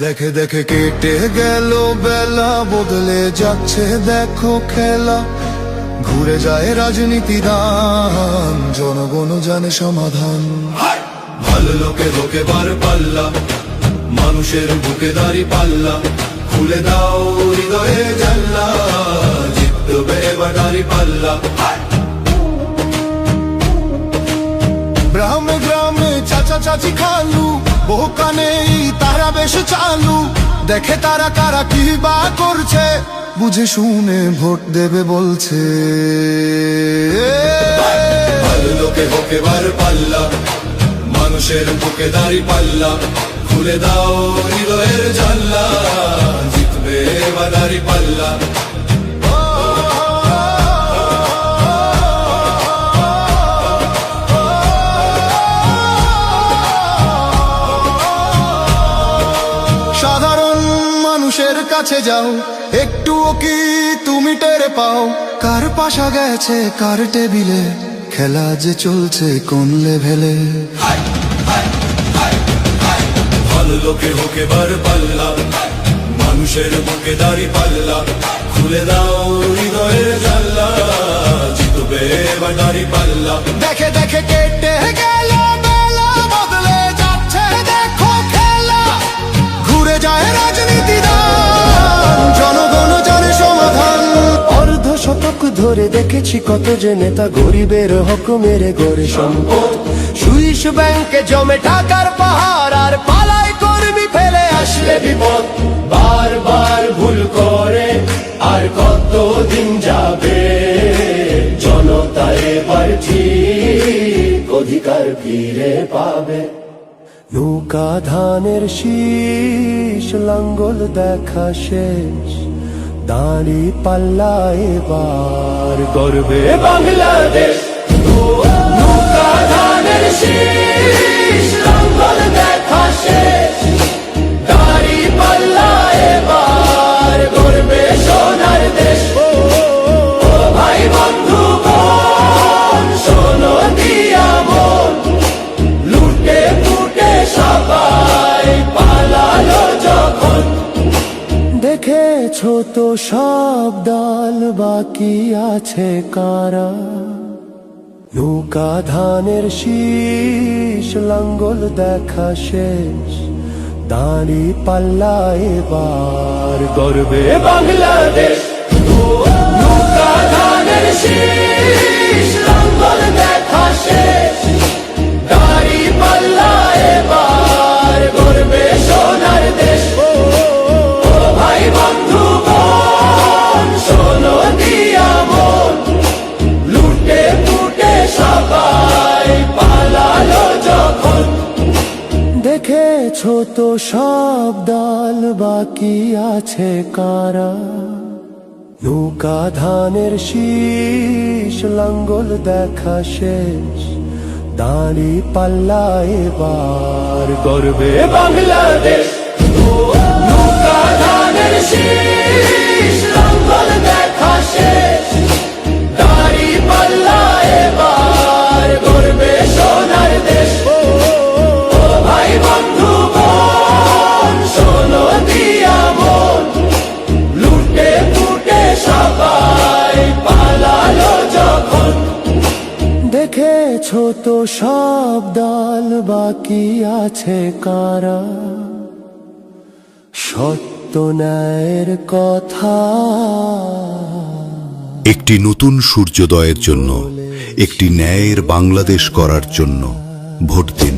দেখে দেখে কেটে গেল বেলা, বদলে যাচ্ছে দেখো খেলা। ঘুরে যায় রাজনীতি দান, জনগণ জানে সমাধান। ভালো লোকে লোকে বার পাল্লা, মানুষের বুকে দাঁড়ি পাল্লা। খুলে দাও হৃদয়ে জানলা, জিতবে এবার দাঁড়ি পাল্লা। গ্রামে গ্রামে চাচা চাচি খালু, বহু কানে তারা বেশ চালু। দেখে তারা কারা কি বা করছে, বুঝে শুনে ভোট দেবে বলছে। ভালো লোকে হোকে বার পাল্লা, মানুষের বুকে দাঁড়ি পাল্লা। খুলে দাও হৃদয়ের জানলা, জিতবে এবার দাঁড়ি পাল্লা। সাধারণ মানুষের কাছে যাও, একটুও কি তুমি টের পাও? কার পাশা গেছে কার টেবিলে, খেলা যে চলছে কোন লেভেলে। ভালো লোকে হোকে বার পাল্লা, মানুষের বুকে দাঁড়ি পাল্লা। খুলে দাও হৃদয়ের জানলা, জিতবে এবার দাঁড়ি পাল্লা। দেখে দেখে কেটে গেল বেলা, বদলে যাচ্ছে দেখো খেলা। ঘুরে যায় রাজনীতি দান, জনগণ জানে সমাধান। অর্ধ শতক ধরে দেখেছি কত যে নেতা গরিবের হক মেরে গড়ে সম্পদ। সুইস ব্যাংকে জমে টাকার পাহাড়, আর পালায় কর্মী ফেলে আসলে বিপদ। বারবার ভুল করে আর কতদিন যাবে, জনতা এবার ঠিক অধিকার ফিরে পাবে। নৌকা ধানের শীষ, লাঙ্গল দেখা শেষ, দাঁড়ি পাল্লা এবার গর্বে বাংলাদেশ। নৌকা ধানের শীষ, লাঙ্গল দেখা শেষ, দাঁড়ি পাল্লা এবার গর্বে সোনার দেশ। ও ভাই বন্ধু বোন, শোনো দিয়া মন, লুটে ফুটে সবাই পালালো যখন। দেখেছো তো সব দল, বাকি আছে কারা? নৌকা ধানের শীষ, লাঙ্গল দেখা শেষ, দাঁড়ি পাল্লা এবার গর্বে বাংলাদেশ। নৌকা ধানের শীষ, লাঙ্গল দেখা শেষ, দাঁড়ি পাল্লা এবার গর্বে সোনার দেশ। ও ভাই বন্ধু বোন, শোনো দিয়া মন, লুটে ফুটে সবাই পালালো যখন। দেখেছো তো সব দল, বাকি আছে কারা? নৌকা ধানের শীষ, লাঙ্গল দেখা শেষ, দাঁড়ি পাল্লা এবার গর্বে বাংলাদেশ। নৌকা ধানের শীষ, লাঙ্গল দেখা শেষ, দাঁড়ি পাল্লা এবার গর্বে সোনার দেশ। ও ভাই বন্ধু বোন, শোনো দিয়া মন, লুটে ফুটে সবাই পালালো যখন। দেখেছো তো সব দল, বাকি আছে কারা? সত্য ন্যায়ের কথা। একটি নতুন সূর্যোদয়ের জন্য, একটি ন্যায়ের বাংলাদেশ করার জন্য ভোট দিন।